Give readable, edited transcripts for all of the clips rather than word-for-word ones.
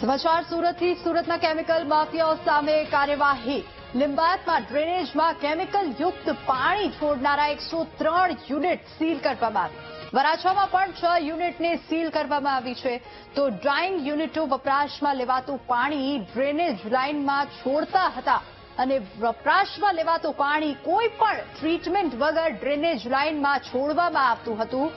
સમાચાર સુરતથી સુરતના કેમિકલ માફિયાઓ સામે કાર્યવાહી લિંબાયતમાં ડ્રેનેજમાં કેમિકલ યુક્ત પાણી છોડનારા 103 યુનિટ સીલ કરવામાં આવી વરાછામાં પણ 6 યુનિટને સીલ કરવામાં આવી છે તો ડ્રાઇંગ યુનિટો વપરાશમાં લેવાતું પાણી ડ્રેનેજ લાઇનમાં છોડતા હતા અને વપરાશમાં લેવાતું પાણી કોઈ પણ ટ્રીટમેન્ટ વગર ડ્રેનેજ લાઇનમાં છોડવામાં આવતું હતું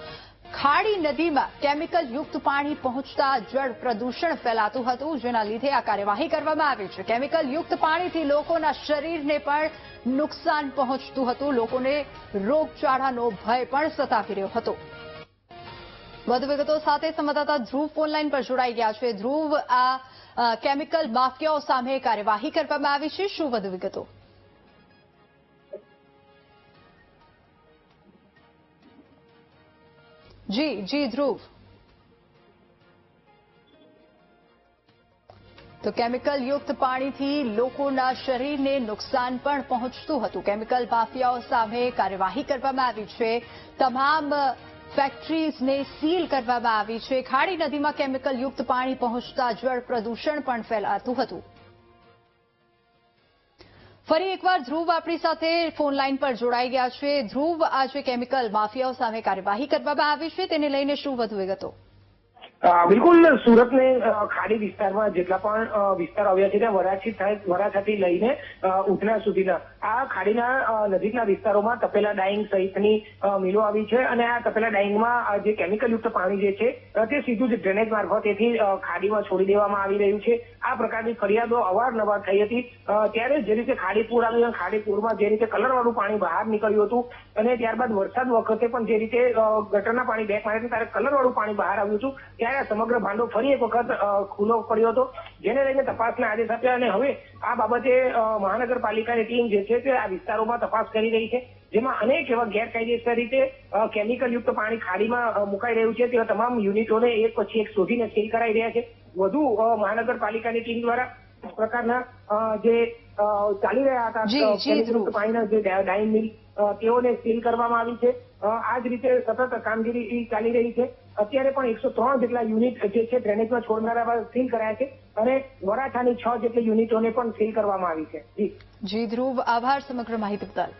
ખાડી નદીમાં કેમિકલ યુક્ત પાણી પહોંચતા જળ પ્રદૂષણ ફેલાતું હતું જેના લીધે આ કાર્યવાહી કરવામાં આવી છે કેમિકલ યુક્ત પાણીથી લોકોના શરીરને પણ નુકસાન પહોંચતું હતું લોકોને રોગચાળાનો ભય પણ સતાવી રહ્યો હતો વધુ વિગતો સાથે સંવાદદાતા ધ્રુવ ફોનલાઈન પર જોડાઈ ગયા છે ધ્રુવ આ કેમિકલ માફિયાઓ સામે કાર્યવાહી કરવામાં આવી છે શું વધુ વિગતો જી ધ્રુવ તો કેમિકલ યુક્ત પાણીથી લોકોના શરીરને નુકસાન પણ પહોંચતું હતું કેમિકલ માફિયાઓ સામે કાર્યવાહી કરવામાં આવી છે તમામ ફેક્ટરીઝને સીલ કરવામાં આવી છે ખાડી નદીમાં કેમિકલ યુક્ત પાણી પહોંચતા જળ પ્રદૂષણ પણ ફેલાતું હતું ફરી એકવાર ધ્રુવ આપણી સાથે ફોન લાઈન પર જોડાઈ ગયા છે ધ્રુવ આજે કેમિકલ માફિયાઓ સામે કાર્યવાહી કરવામાં આવી છે તેને લઈને શું વધુ વિગતો બિલકુલ સુરતને ખાડી વિસ્તારમાં જેટલા પણ વિસ્તાર આવ્યા છે ત્યાં વરાછાથી લઈને ઉધના સુધીના આ ખાડીના નજીકના વિસ્તારોમાં તપેલા ડાઇંગ સહિતની મિલો આવી છે અને આ તપેલા ડાઇંગમાં જે કેમિકલયુક્ત પાણી જે છે તે સીધું જ ડ્રેનેજ મારફતેથી ખાડીમાં છોડી દેવામાં આવી રહ્યું છે આ પ્રકારની ફરિયાદો અવારનવાર થઈ હતી ત્યારે જે રીતે ખાડીપુર આવ્યું ખાડીપુરમાં જે રીતે કલરવાળું પાણી બહાર નીકળ્યું હતું અને ત્યારબાદ વરસાદ વખતે પણ જે રીતે ગટરના પાણી બેક મારે ત્યારે કલરવાળું પાણી બહાર આવ્યું હતું ત્યારે સમગ્ર ભાંડો ફરી એક વખત ખુલ્લો પડ્યો હતો જેને લઈને તપાસના આદેશ આપ્યા અને હવે આ બાબતે મહાનગરપાલિકાની ટીમ જે છે તે આ વિસ્તારોમાં તપાસ કરી રહી છે જેમાં અનેક એવા ગેરકાયદેસર રીતે કેમિકલ યુક્ત પાણી ખાડીમાં મુકાઈ રહ્યું છે તેવા તમામ યુનિટોને એક પછી એક શોધીને સીલ કરાઈ રહ્યા છે વધુ મહાનગરપાલિકાની ટીમ દ્વારા પ્રકારના જે ચાલી રહ્યા હતા કેમિકલ પાણીના જે ડાઇંગ મિલ તેઓને સીલ કરવામાં આવી છે આ જ રીતે સતત કામગીરી ચાલી રહી છે અત્યારે પણ 103 જેટલા યુનિટ જે છે ડ્રેનેજમાં છોડનારા સીલ કરાયા છે અને વરાછાની 6 જેટલી યુનિટોને પણ સીલ કરવામાં આવી છે જી ધ્રુવ આભાર સમગ્ર માહિતી બદલ